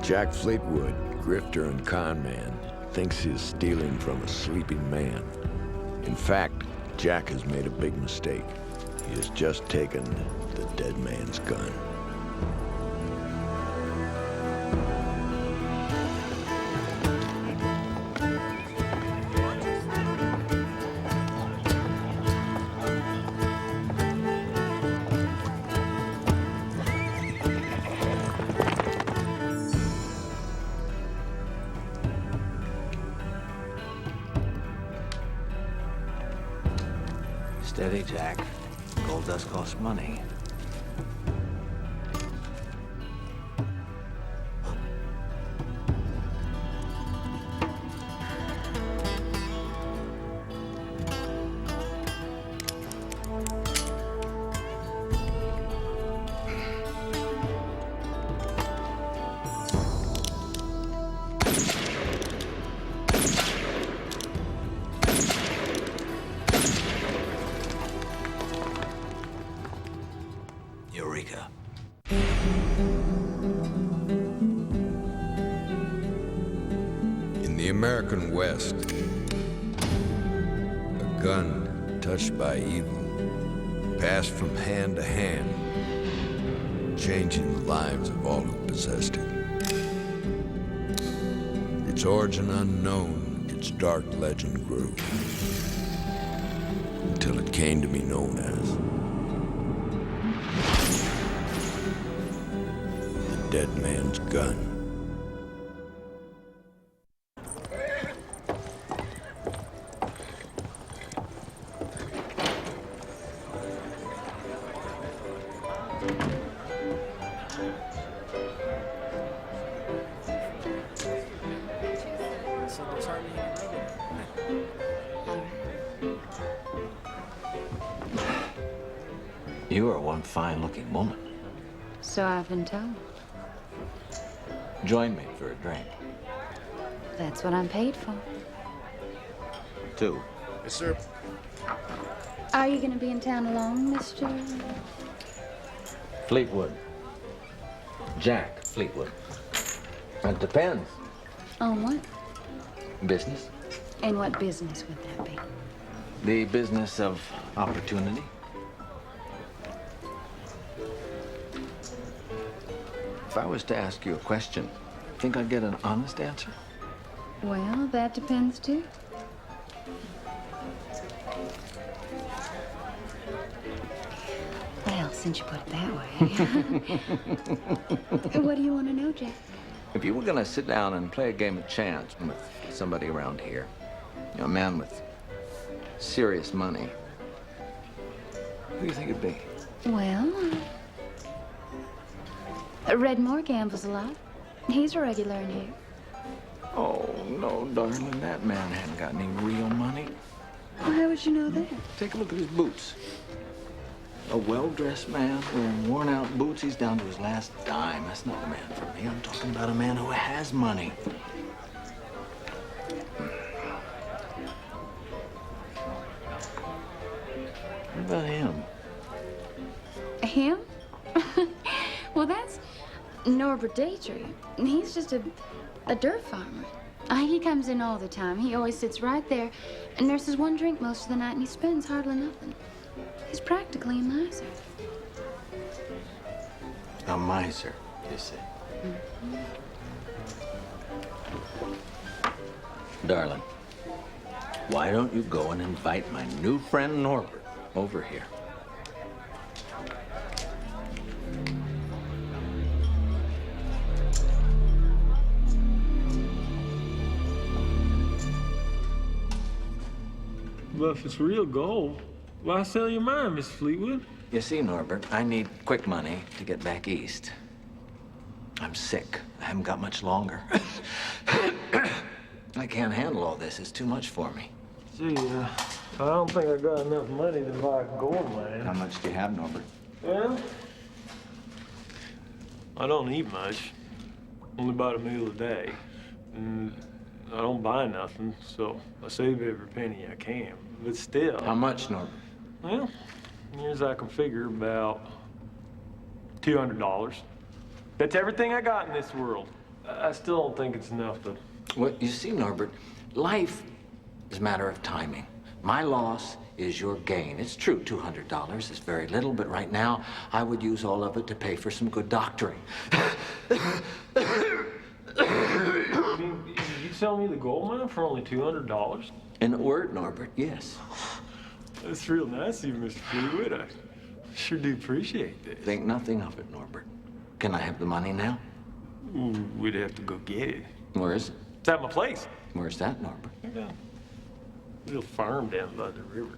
Jack Fleetwood, grifter and con man, thinks he's stealing from a sleeping man. In fact, Jack has made a big mistake. He has just taken the dead man's gun. Steady, Jack. Gold does cost money. Eureka. In the American West, a gun touched by evil passed from hand to hand, changing the lives of all who possessed it. Its origin unknown, its dark legend grew, until it came to be known as the dead man's gun. You are one fine-looking woman. So I've been told. Join me for a drink. That's what I'm paid for. 2. Yes, sir. Are you going to be in town alone, Mr. Fleetwood. Jack Fleetwood. It depends. On what? Business. And what business would that be? The business of opportunity. If I was to ask you a question, think I'd get an honest answer? Well, that depends, too. Well, since you put it that way. What do you want to know, Jack? If you were going to sit down and play a game of chance with somebody around here, you know, a man with serious money, who do you think it'd be? Well, Redmore gambles a lot. He's a regular in here. Oh, no, darling, that man hadn't got any real money. Well, how would you know that? Take a look at his boots. A well-dressed man wearing worn-out boots. He's down to his last dime. That's not the man for me. I'm talking about a man who has money. What about him? Him? Well, that's Norbert Datry. He's just a dirt farmer. He comes in all the time. He always sits right there and nurses one drink most of the night, and he spends hardly nothing. He's practically a miser. A miser, you say? Darling, Why don't you go and invite my new friend Norbert over here? Well, if it's real gold, why sell your mine, Miss Fleetwood? You see, Norbert, I need quick money to get back east. I'm sick. I haven't got much longer. I can't handle all this. It's too much for me. Gee, I don't think I got enough money to buy a gold mine. How much do you have, Norbert? Well, I don't eat much. Only about a meal a day. And I don't buy nothing, so I save every penny I can. But still... How much, Norbert? Well, near as I can figure, about $200. That's everything I got in this world. I still don't think it's enough to... Well, you see, Norbert, life is a matter of timing. My loss is your gain. It's true, $200 is very little, but right now, I would use all of it to pay for some good doctoring. You sell me the gold mine for only $200? In a word, Norbert, yes. That's real nice of you, Mr. Fleetwood. I sure do appreciate this. Think nothing of it, Norbert. Can I have the money now? Ooh, we'd have to go get it. Where is it? It's at my place. Where's that, Norbert? Yeah. Little farm down by the river.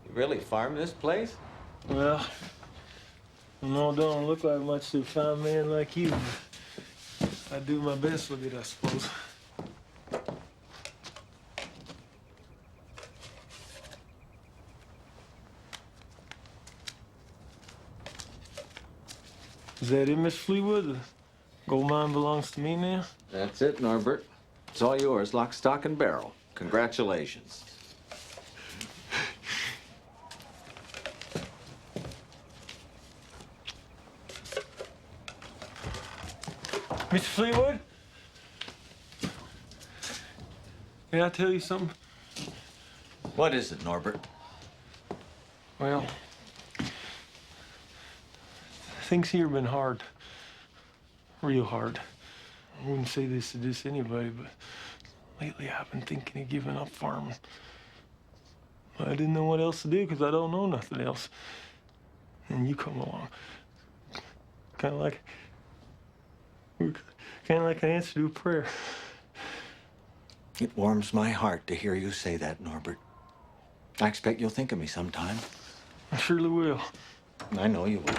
You really farm this place? Well, I know it don't look like much to a fine man like you. I do my best with it, I suppose. Is that it, Miss Fleetwood? The gold mine belongs to me now? That's it, Norbert. It's all yours, lock, stock, and barrel. Congratulations. Mr. Fleetwood? Can I tell you something? What is it, Norbert? Well, things here have been hard. Real hard. I wouldn't say this to just anybody, but lately I've been thinking of giving up farming. I didn't know what else to do because I don't know nothing else. And you come along. Kind of like an answer to a prayer. It warms my heart to hear you say that, Norbert. I expect you'll think of me sometime. I surely will. I know you will.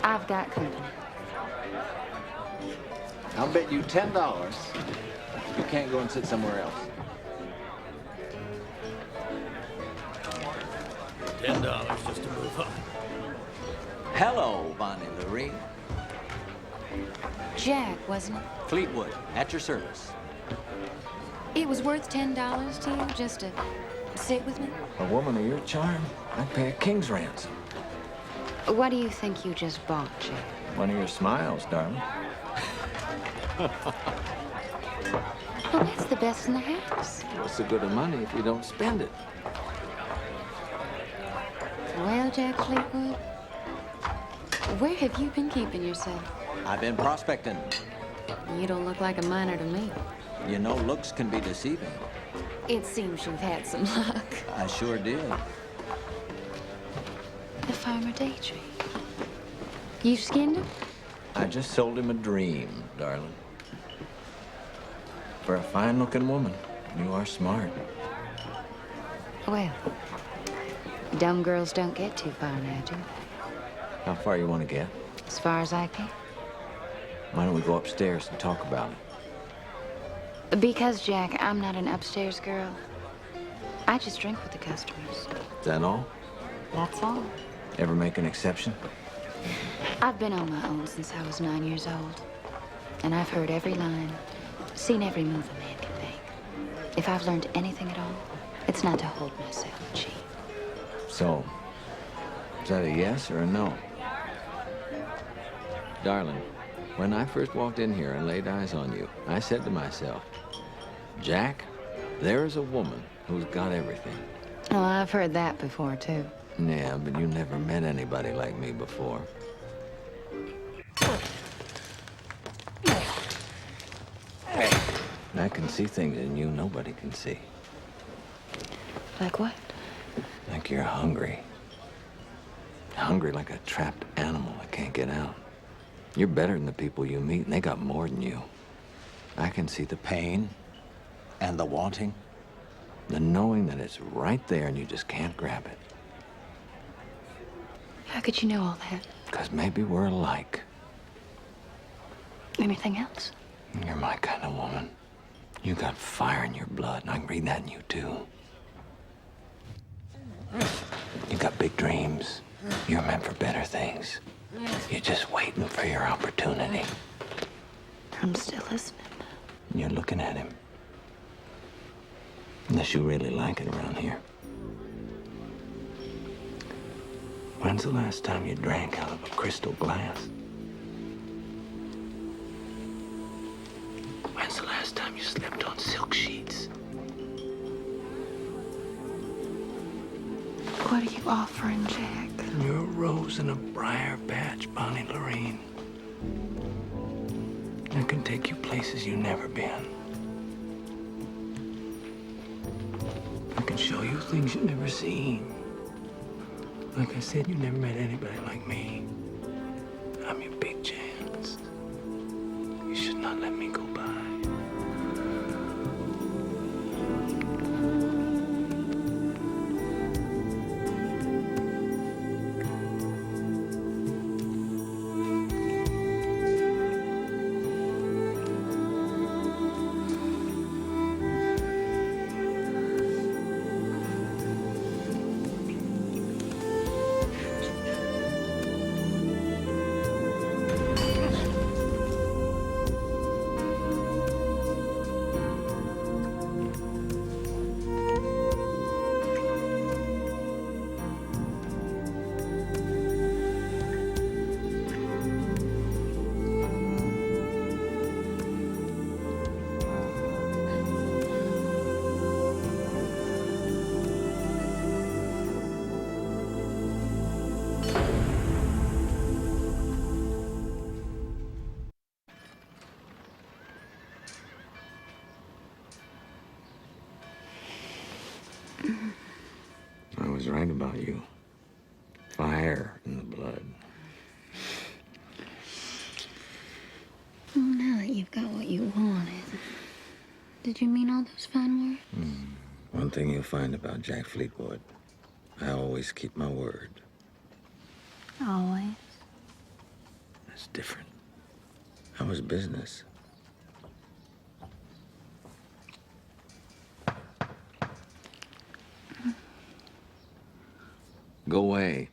I've got company. I'll bet you $10 you can't go and sit somewhere else. $10 just to move on. Hello, Bonnie Lorrine. Jack, wasn't it? Fleetwood, at your service. It was worth $10 to you just to sit with me? A woman of your charm, I'd pay a king's ransom. What do you think you just bought, Jack? One of your smiles, darling. Well, that's the best in the house. What's the good of money if you don't spend it? Well, Jack Fleetwood, where have you been keeping yourself? I've been prospecting. You don't look like a miner to me. You know, looks can be deceiving. It seems you've had some luck. I sure did. The farmer Datry. You skinned him? I just sold him a dream, darling. For a fine-looking woman, you are smart. Well, dumb girls don't get too far now, do they? How far you want to get? As far as I can. Why don't we go upstairs and talk about it? Because, Jack, I'm not an upstairs girl. I just drink with the customers. Is that all? That's all. Ever make an exception? I've been on my own since I was 9 years old. And I've heard every line, seen every move a man can make. If I've learned anything at all, it's not to hold myself cheap. So, is that a yes or a no? Darling, when I first walked in here and laid eyes on you, I said to myself, Jack, there is a woman who's got everything. Oh, I've heard that before, too. Yeah, but you never met anybody like me before. I can see things in you nobody can see. Like what? Like you're hungry. Hungry like a trapped animal that can't get out. You're better than the people you meet, and they got more than you. I can see the pain and the wanting, the knowing that it's right there and you just can't grab it. How could you know all that? Because maybe we're alike. Anything else? You're my kind of woman. You got fire in your blood, and I can read that in you, too. You got big dreams. You're meant for better things. You're just waiting for your opportunity. I'm still listening. And you're looking at him. Unless you really like it around here. When's the last time you drank out of a crystal glass? When's the last time you slept on silk sheets? What are you offering, Jack? You're a rose in a briar patch, Bonnie Lorrine. I can take you places you've never been. I can show you things you've never seen. Like I said, you never met anybody like me. I'm your big chance. You should not let me go by. I was right about you. Fire in the blood. Well, now that you've got what you wanted, did you mean all those fine words? One thing you'll find about Jack Fleetwood, I always keep my word. Always. That's different. I was business. Go away.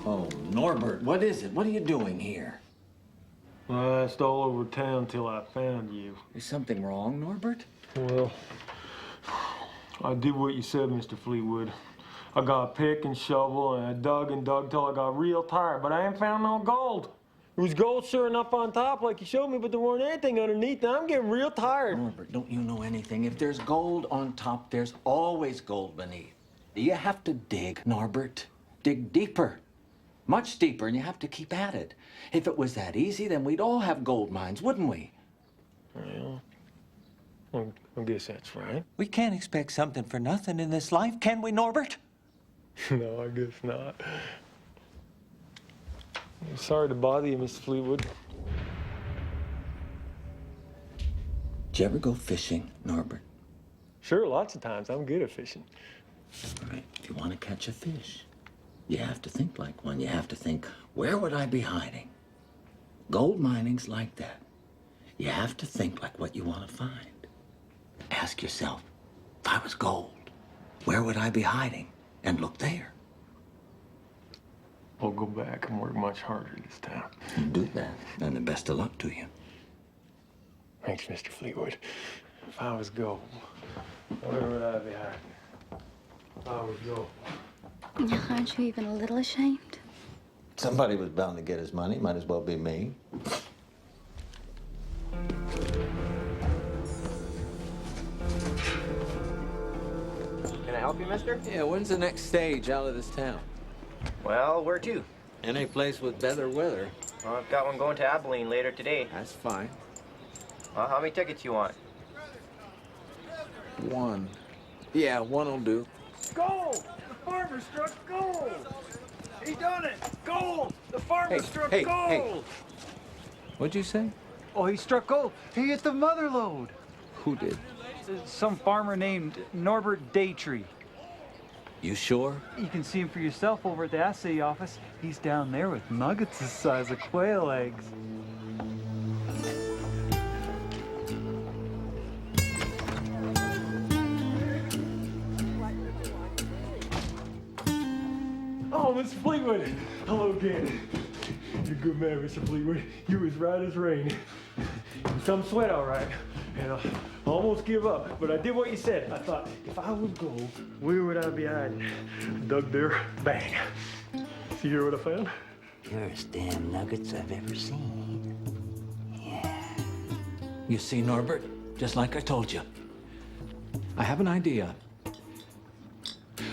Oh, Norbert, what is it? What are you doing here? I asked all over town till I found you. Is something wrong, Norbert? Well, I did what you said, Mr. Fleetwood. I got a pick and shovel, and I dug till I got real tired, but I ain't found no gold. There was gold sure enough on top like you showed me, but there weren't anything underneath. Now I'm getting real tired. Norbert, don't you know anything? If there's gold on top, there's always gold beneath. You have to dig, Norbert. Dig deeper. Much deeper, and you have to keep at it. If it was that easy, then we'd all have gold mines, wouldn't we? Well, I guess that's right. We can't expect something for nothing in this life, can we, Norbert? No, I guess not. I'm sorry to bother you, Mr. Fleetwood. Did you ever go fishing, Norbert? Sure, lots of times. I'm good at fishing. All right, if you want to catch a fish, you have to think like one. You have to think, where would I be hiding? Gold mining's like that. You have to think like what you want to find. Ask yourself, if I was gold, where would I be hiding? And look there. We'll go back and work much harder this time. Do that, and the best of luck to you. Thanks, Mr. Fleetwood. If I was gold, where would I be hiding? If I was gold. Aren't you even a little ashamed? Somebody was bound to get his money. Might as well be me. Can I help you, mister? Yeah, when's the next stage out of this town? Well, where to? Any place with better weather. Well, I've got one going to Abilene later today. That's fine. Well, how many tickets you want? One. Yeah, one will do. Gold! The farmer struck gold! He done it! Gold! The farmer struck hey, gold! hey. What'd you say? Oh, he struck gold. He hit the mother lode. Who did? Some farmer named Norbert Datry. You sure? You can see him for yourself over at the assay office. He's down there with nuggets the size of quail eggs. Oh, Mr. Fleetwood. Hello again. You're a good man, Mr. Fleetwood. You was right as rain. Some sweat, all right. And I almost give up, but I did what you said. I thought, if I was gold, where would I be hiding? Dug there, bang. See here what I found? Purest damn nuggets I've ever seen. Yeah. You see, Norbert, just like I told you. I have an idea.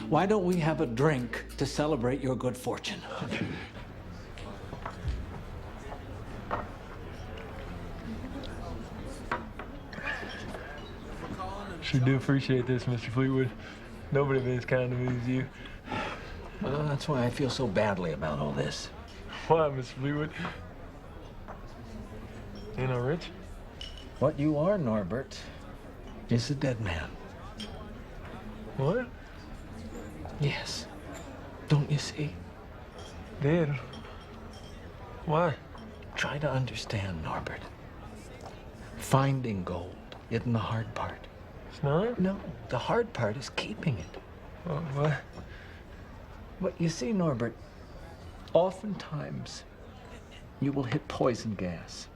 Why don't we have a drink to celebrate your good fortune? Sure do appreciate this, Mr. Fleetwood. Nobody been as kind to me as you. Well, that's why I feel so badly about all this. Why, Mr. Fleetwood? Ain't I rich? What you are, Norbert, is a dead man. What? Yes. Don't you see? Dead? Why? Try to understand, Norbert. Finding gold isn't the hard part. It's not? No, the hard part is keeping it. What? But you see, Norbert, oftentimes you will hit poison gas.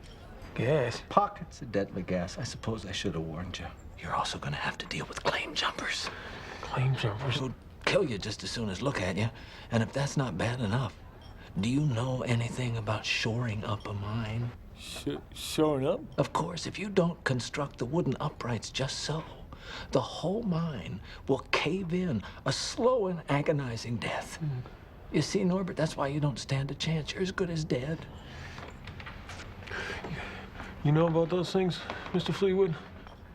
Gas? Pockets of deadly gas. I suppose I should have warned you. You're also going to have to deal with claim jumpers. Claim jumpers? Who'll kill you just as soon as look at you. And if that's not bad enough, do you know anything about shoring up a mine? Showing up? Of course, if you don't construct the wooden uprights just so, the whole mine will cave in, a slow and agonizing death. You see, Norbert, that's why you don't stand a chance. You're as good as dead. You know about those things, Mr. Fleetwood?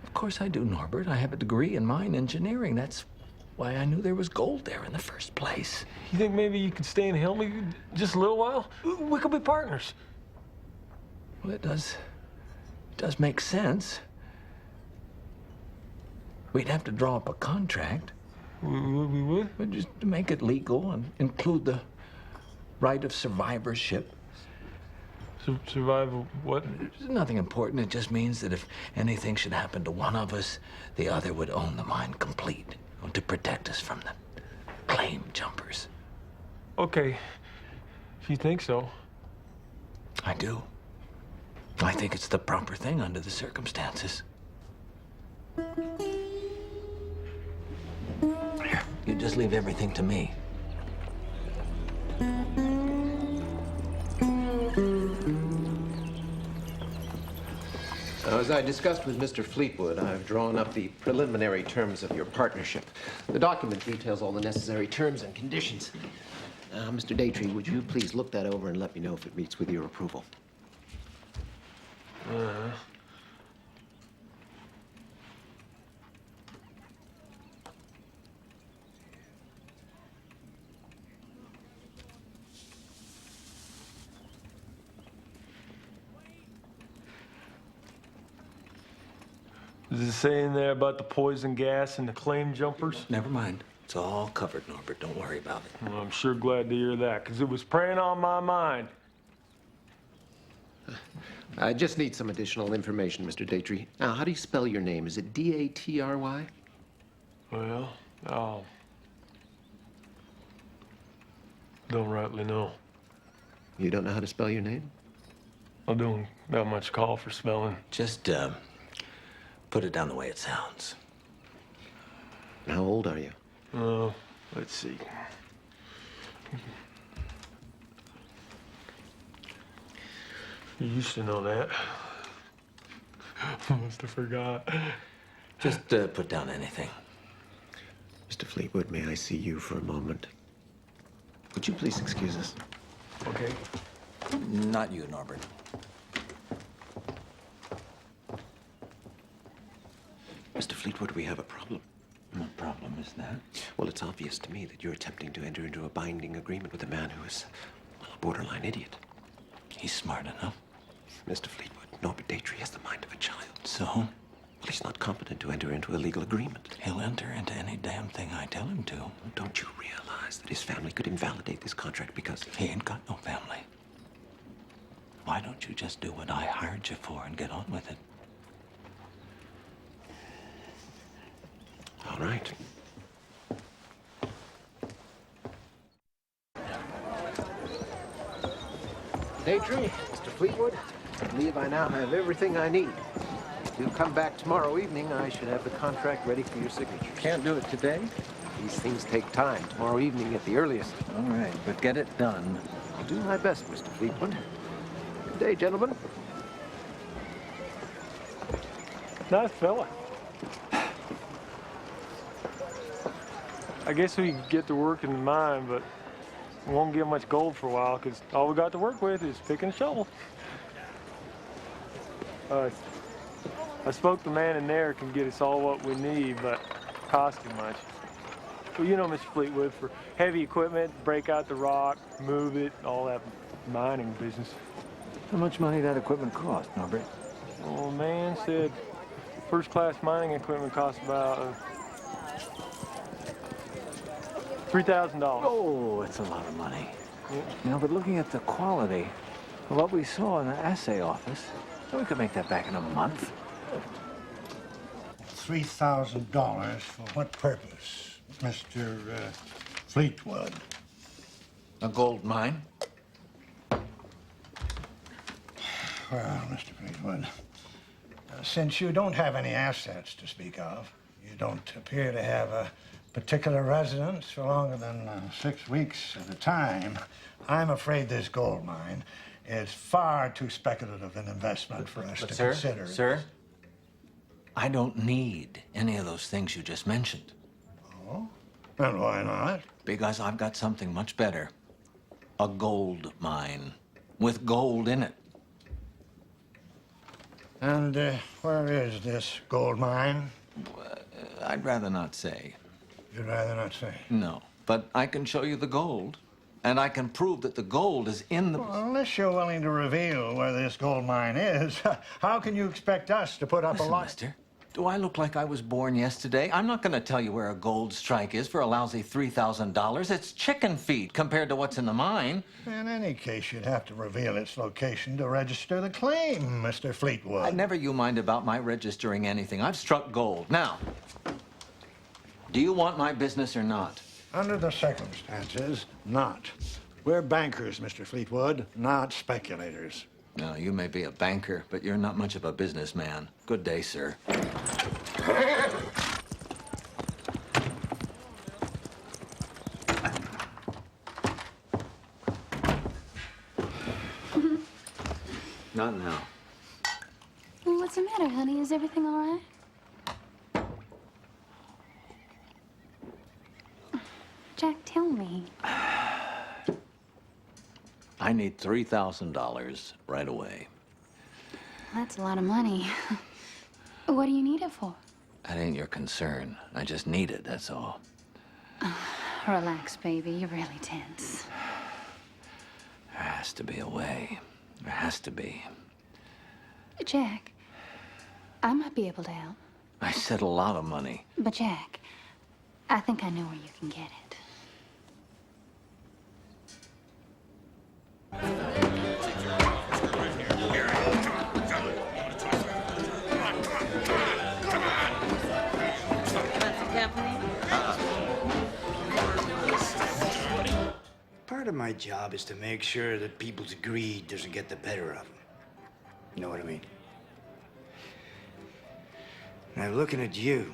Of course I do, Norbert. I have a degree in mine engineering. That's why I knew there was gold there in the first place. You think maybe you could stay and help me just a little while? We could be partners. Well, it does make sense. We'd have to draw up a contract. We would? But just to make it legal and include the right of survivorship. Survival what? It's nothing important. It just means that if anything should happen to one of us, the other would own the mine complete to protect us from the claim jumpers. Okay, if you think so. I do. I think it's the proper thing under the circumstances. You just leave everything to me. As I discussed with Mr. Fleetwood, I've drawn up the preliminary terms of your partnership. The document details all the necessary terms and conditions. Mr. Datry, would you please look that over and let me know if it meets with your approval? Does it say in there about the poison gas and the claim jumpers? Never mind. It's all covered, Norbert. Don't worry about it. Well, I'm sure glad to hear that, because it was preying on my mind. I just need some additional information, Mr. Datry. Now, how do you spell your name? Is it D-A-T-R-Y? Well, don't rightly know. You don't know how to spell your name? I don't got much call for spelling. Just, put it down the way it sounds. How old are you? Let's see. You used to know that. Must have forgot. Just, put down anything. Mr. Fleetwood, may I see you for a moment? Would you please excuse us? Okay. Not you, Norbert. Mr. Fleetwood, we have a problem. What problem is that? Well, it's obvious to me that you're attempting to enter into a binding agreement with a man who is, well, a borderline idiot. He's smart enough. Mr. Fleetwood, Norbert Datry has the mind of a child. So? Well, he's not competent to enter into a legal agreement. He'll enter into any damn thing I tell him to. Don't you realize that his family could invalidate this contract because... He ain't got no family. Why don't you just do what I hired you for and get on with it? All right. Datry, Mr. Fleetwood, I believe I now have everything I need. If you come back tomorrow evening, I should have the contract ready for your signature. Can't do it today? These things take time. Tomorrow evening at the earliest. All right, but get it done. I'll do my best, Mr. Fleetwood. Good day, gentlemen. Nice fella. I guess we can get to work in the mine, but we won't get much gold for a while because all we got to work with is pick and shovel. I spoke to the man in there can get us all what we need, but it costs too much. Well, you know, Mr. Fleetwood, for heavy equipment, break out the rock, move it, all that mining business. How much money that equipment cost, Norbert? Well, man said first-class mining equipment costs about $3,000. Oh, it's a lot of money. Yeah. You know, but looking at the quality of what we saw in the assay office, we could make that back in a month. $3,000 for what purpose, Mr. Fleetwood? A gold mine? Well, Mr. Fleetwood, since you don't have any assets to speak of, you don't appear to have a particular residence for longer than 6 weeks at a time, I'm afraid this gold mine is far too speculative an investment for us to consider. Sir, I don't need any of those things you just mentioned. Oh? And why not? Because I've got something much better. A gold mine with gold in it. And where is this gold mine? I'd rather not say. You'd rather not say? No, but I can show you the gold. And I can prove that the gold is in the... Well, unless you're willing to reveal where this gold mine is, how can you expect us to put up Listen, a lot? mister, do I look like I was born yesterday? I'm not going to tell you where a gold strike is for a lousy $3,000. It's chicken feed compared to what's in the mine. In any case, you'd have to reveal its location to register the claim, Mr. Fleetwood. Never you mind about my registering anything. I've struck gold. Now, do you want my business or not? Under the circumstances, not. We're bankers, Mr. Fleetwood, not speculators. No, you may be a banker, but you're not much of a businessman. Good day, sir. Not now. Well, what's the matter, honey? Is everything all right? Jack, tell me. I need $3,000 right away. That's a lot of money. What do you need it for? That ain't your concern. I just need it, that's all. Relax, baby. You're really tense. There has to be a way. There has to be. Jack, I might be able to help. I said a lot of money. But Jack, I think I know where you can get it. job is to make sure that people's greed doesn't get the better of them. You know what I mean? Now, looking at you,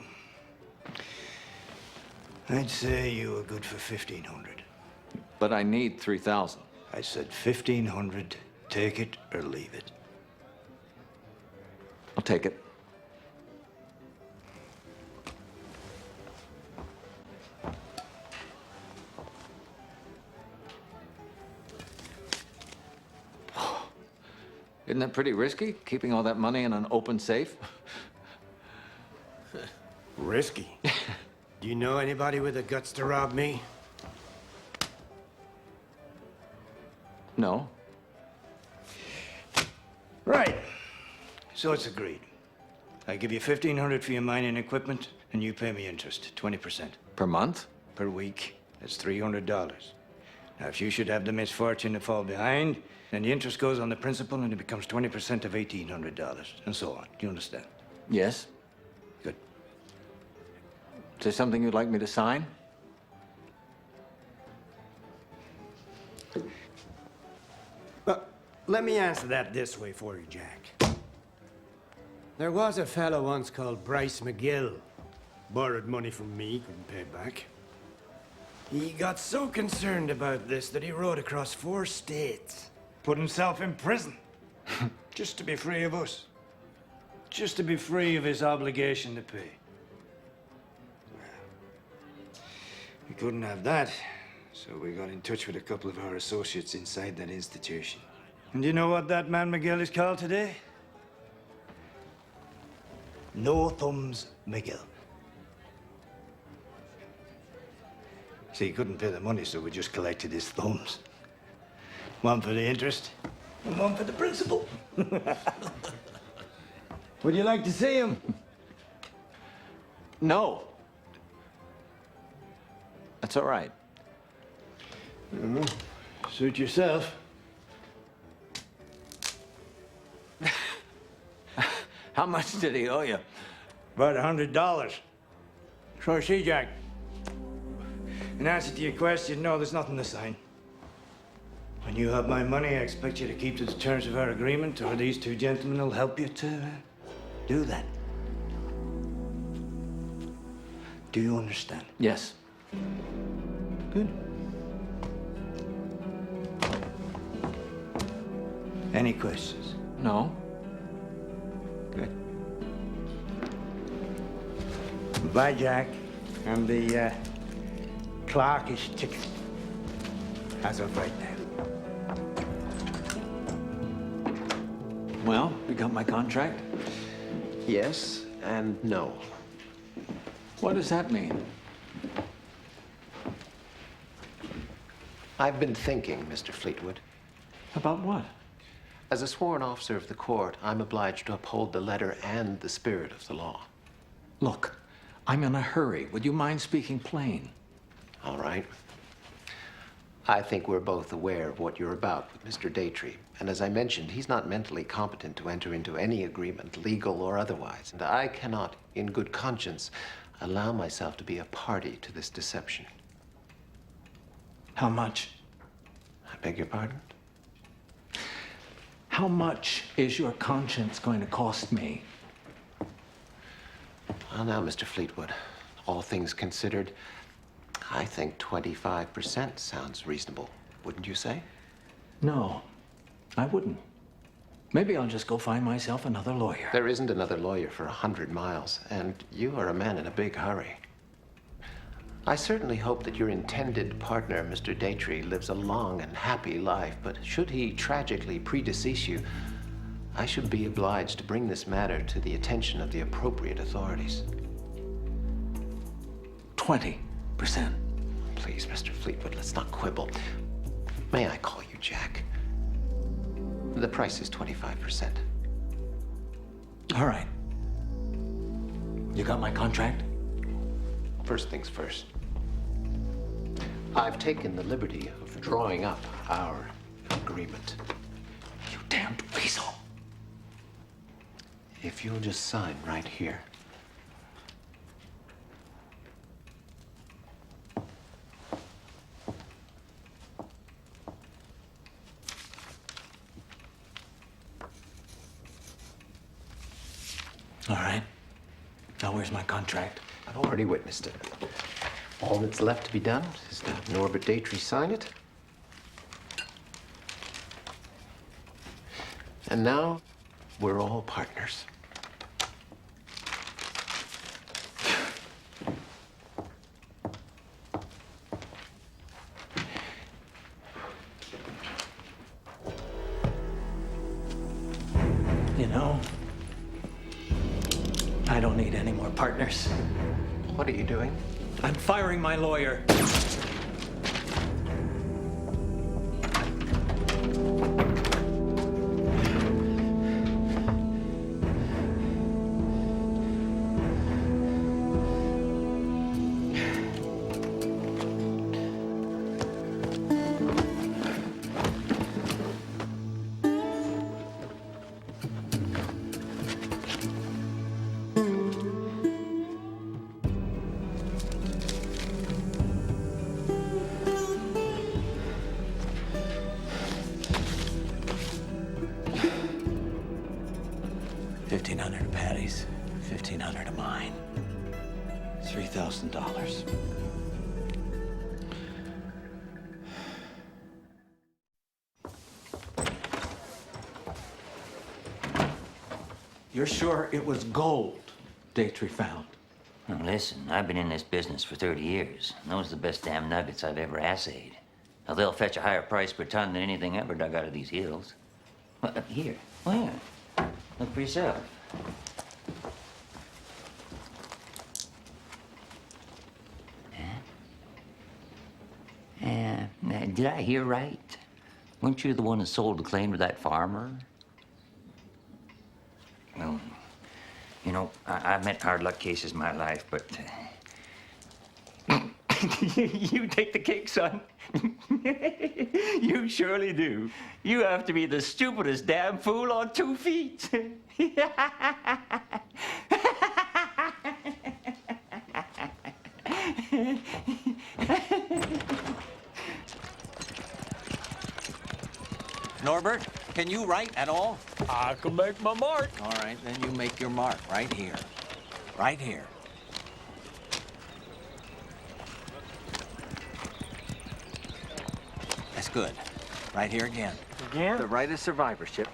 I'd say you were good for 1,500. But I need 3,000. I said 1,500. Take it or leave it. I'll take it. Isn't that pretty risky, keeping all that money in an open safe? Risky? Do you know anybody with the guts to rob me? No. Right. So it's agreed. I give you 1,500 for your mining equipment, and you pay me interest, 20%. Per month? Per week. That's $300. Now, if you should have the misfortune to fall behind, then the interest goes on the principal, and it becomes 20% of $1,800, and so on. Do you understand? Yes. Good. Is there something you'd like me to sign? Let me answer that this way for you, Jack. There was a fellow once called Bryce McGill. Borrowed money from me, couldn't pay back. He got so concerned about this that he rode across 4 states. Put himself in prison. Just to be free of us. Just to be free of his obligation to pay. Well, we couldn't have that, so we got in touch with a couple of our associates inside that institution. And do you know what that man McGill is called today? No Thumbs McGill. See, he couldn't pay the money, so we just collected his thumbs. One for the interest, and one for the principal. Would you like to see him? No. That's all right. Suit yourself. How much did he owe you? About $100. So, see, Jack. In answer to your question, no, there's nothing to sign. When you have my money, I expect you to keep to the terms of our agreement, or these 2 gentlemen will help you to do that. Do you understand? Yes. Good. Any questions? No. Good. Bye, Jack. And the clock is ticking. As of right now. Well, you got my contract? Yes and no. What does that mean? I've been thinking, Mr. Fleetwood. About what? As a sworn officer of the court, I'm obliged to uphold the letter and the spirit of the law. Look, I'm in a hurry. Would you mind speaking plain? All right. I think we're both aware of what you're about with Mr. Datry. And as I mentioned, he's not mentally competent to enter into any agreement, legal or otherwise. And I cannot, in good conscience, allow myself to be a party to this deception. How much? I beg your pardon? How much is your conscience going to cost me? Well, now, Mr. Fleetwood, all things considered, I think 25% sounds reasonable, wouldn't you say? No, I wouldn't. Maybe I'll just go find myself another lawyer. There isn't another lawyer for 100 miles, and you are a man in a big hurry. I certainly hope that your intended partner, Mr. Datry, lives a long and happy life, but should he tragically predecease you, I should be obliged to bring this matter to the attention of the appropriate authorities. 20%. Please, Mr. Fleetwood, let's not quibble. May I call you Jack? The price is 25%. All right. You got my contract? First things first. I've taken the liberty of drawing up our agreement. You damned weasel. If you'll just sign right here. All right. Now, where's my contract? I've already witnessed it. All that's left to be done is to have Norbert Datry sign it. And now, we're all partners. You know, I don't need any more partners. What are you doing? I'm firing my lawyer. $1,500 of Patty's, $1,500 of mine. $3,000. You're sure it was gold Datry found? Now listen, I've been in this business for 30 years. And those are the best damn nuggets I've ever assayed. Now, they'll fetch a higher price per ton than anything ever dug out of these hills. Here, where? Look for yourself. Did I hear right? Weren't you the one that sold the claim to that farmer? Well, you know, I've met hard luck cases in my life, but... You take the cake, son. You surely do. You have to be the stupidest damn fool on 2 feet. Norbert, can you write at all? I can make my mark. All right, then you make your mark right here. Right here. That's good. Right here again. Again? The right of survivorship.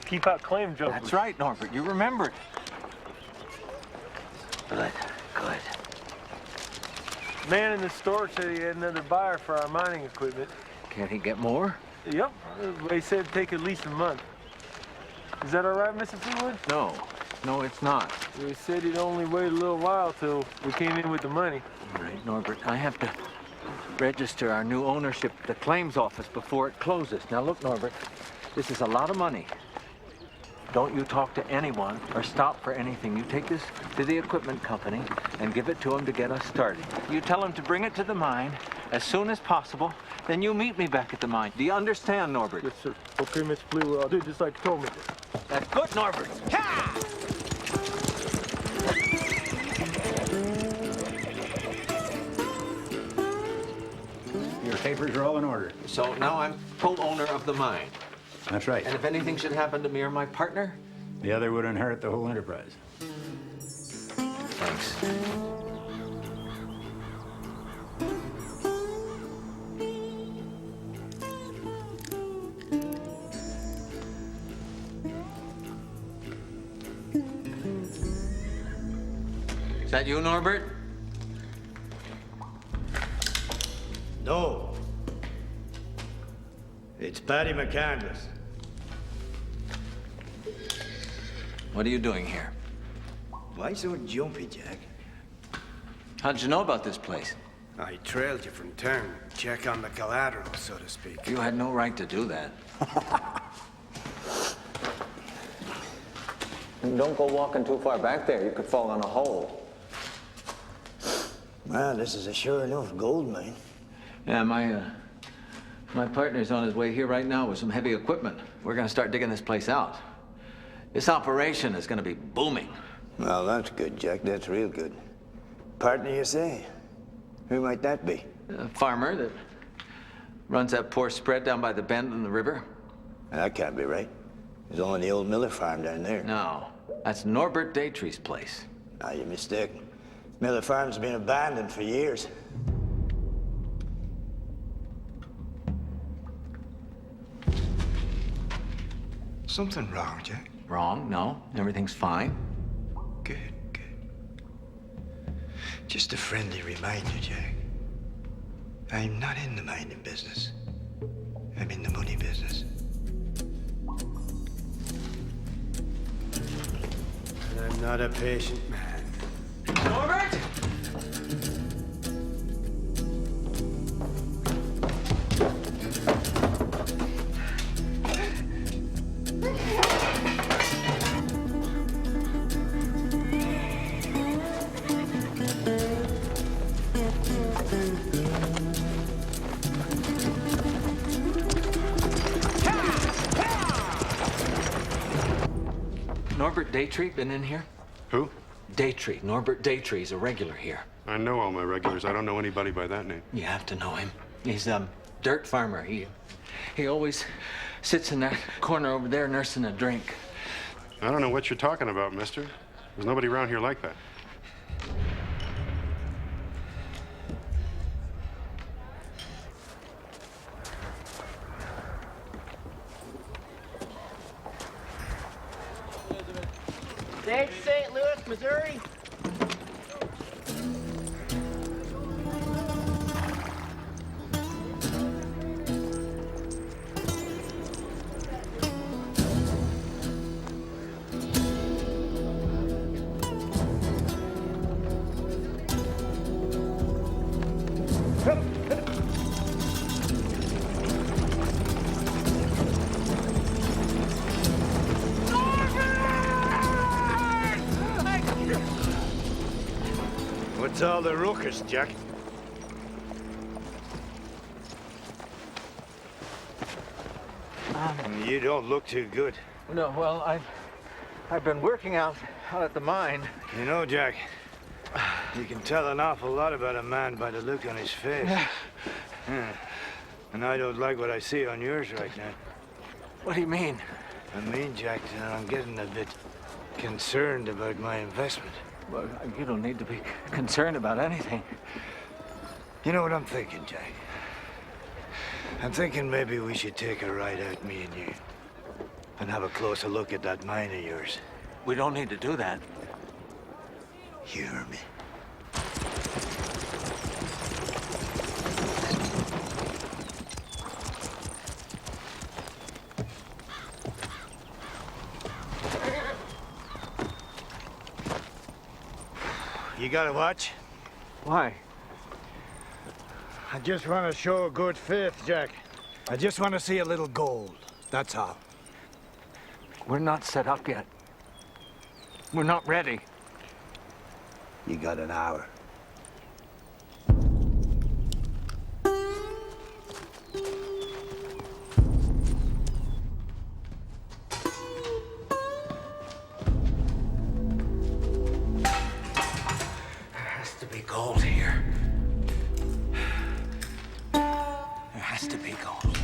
Keep out claim jumpers. That's right, Norbert. You remembered. Good, good. Man in the store said he had another buyer for our mining equipment. Can he get more? Yep. They said it'd take at least a month. Is that all right, Mr. Fleetwood? No, it's not. They said he'd only wait a little while till we came in with the money. All right, Norbert, I have to register our new ownership at the claims office before it closes. Now, look, Norbert, this is a lot of money. Don't you talk to anyone or stop for anything. You take this to the equipment company and give it to them to get us started. You tell them to bring it to the mine as soon as possible, then you meet me back at the mine. Do you understand, Norbert? Yes, sir. Okay, Mr. Fleetwood, I'll do just like you told me. That's good, Norbert. Ha! Your papers are all in order. So now I'm co-owner of the mine. That's right. And if anything should happen to me or my partner? The other would inherit the whole enterprise. Thanks. Is that you, Norbert? No. It's Paddy McCandless. What are you doing here? Why so jumpy, Jack? How'd you know about this place? I trailed you from town. Check on the collateral, so to speak. You had no right to do that. Don't go walking too far back there. You could fall in a hole. Well, this is a sure enough gold mine. Yeah, my partner's on his way here right now with some heavy equipment. We're gonna start digging this place out. This operation is gonna be booming. Well, that's good, Jack. That's real good. Partner, you say? Who might that be? A farmer that runs that poor spread down by the bend in the river. That can't be right. There's only the old Miller farm down there. No. That's Norbert Datry's place. Ah, you're mistaken. Miller Farm's been abandoned for years. Something wrong, Jack? Wrong? No. Everything's fine. Good. Just a friendly reminder, Jack. I'm not in the mining business. I'm in the money business. And I'm not a patient man. Norbert! Norbert Datry been in here? Who? Datry. Norbert Datry's a regular here. I know all my regulars. I don't know anybody by that name. You have to know him. He's a dirt farmer. He always sits in that corner over there nursing a drink. I don't know what you're talking about, mister. There's nobody around here like that. Thanks, St. Louis, Missouri. What's all the ruckus, Jack? You don't look too good. No, well, I've been working out at the mine. You know, Jack, you can tell an awful lot about a man by the look on his face. Yeah. And I don't like what I see on yours right now. What do you mean? I mean, Jack, that I'm getting a bit concerned about my investment. Well, you don't need to be concerned about anything. You know what I'm thinking, Jack? I'm thinking maybe we should take a ride out, me and you, and have a closer look at that mine of yours. We don't need to do that. Hear me. You gotta watch. Why? I just want to show good faith, Jack. I just want to see a little gold. That's all. We're not set up yet. We're not ready. You got an hour. Gold here. There has to be gold.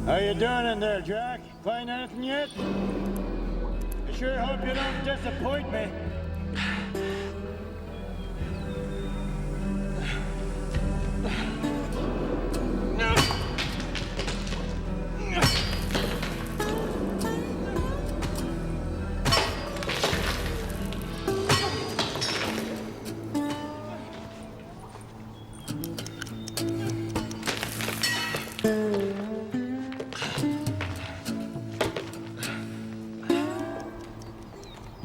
How you doing in there, Jack? Find anything yet? I sure hope you don't disappoint me.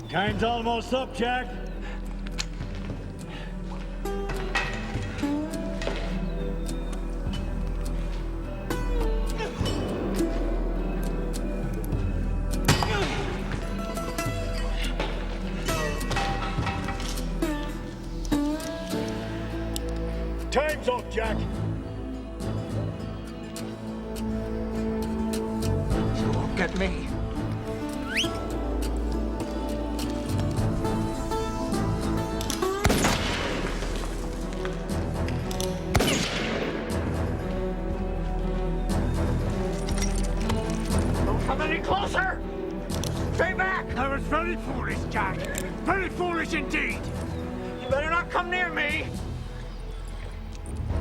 Time's almost up, Jack. Jack. You won't get me. Don't come any closer! Stay back! I was very foolish, Jack. Very foolish indeed. You better not come near me!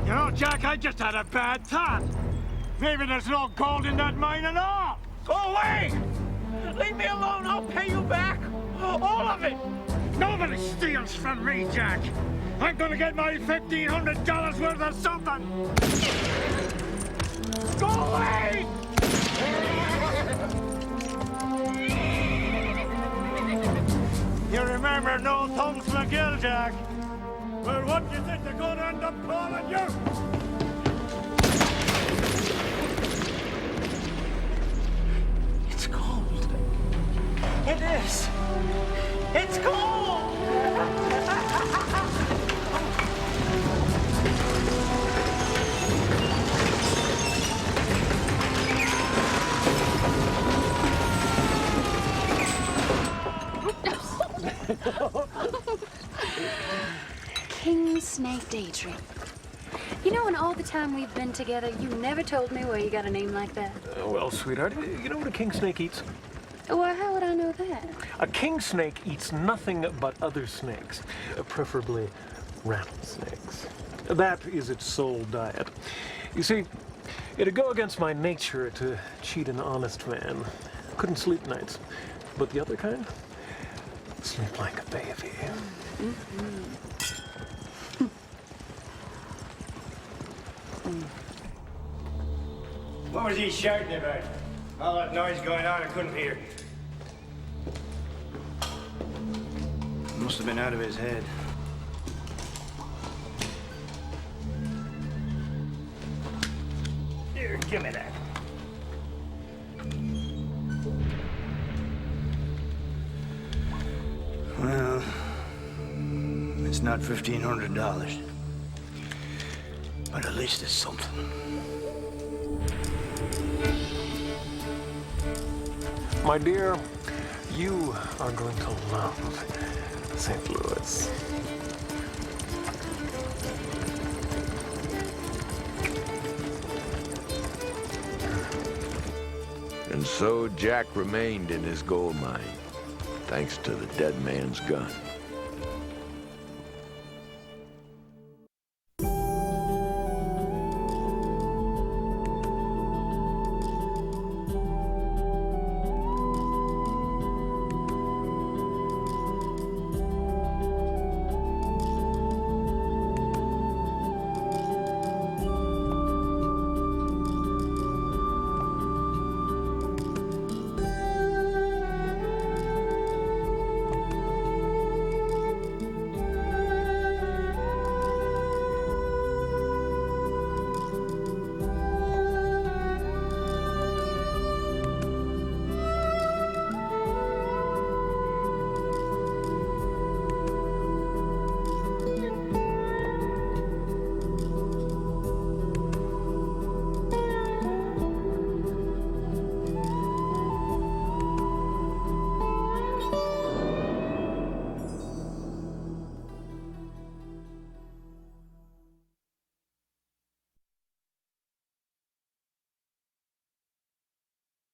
You know, Jack, I just had a bad thought. Maybe there's no gold in that mine at all. Go away! Leave me alone, I'll pay you back! All of it! Nobody steals from me, Jack. I'm gonna get my $1,500 worth of something. Go away! You remember No Thumbs McGill, Jack? Well, what do you think they're gonna end up calling you? It's cold. It is. It's cold! King Snake Datry. You know, in all the time we've been together, you never told me where you got a name like that. Well, sweetheart, you know what a king snake eats? Well, how would I know that? A king snake eats nothing but other snakes, preferably rattlesnakes. That is its sole diet. You see, it'd go against my nature to cheat an honest man. Couldn't sleep nights. But the other kind? Sleep like a baby. What was he shouting about? All that noise going on, I couldn't hear. Must have been out of his head. Here, give me that. Well, it's not $1,500. But at least it's something. My dear, you are going to love St. Louis. And so Jack remained in his gold mine, thanks to the dead man's gun.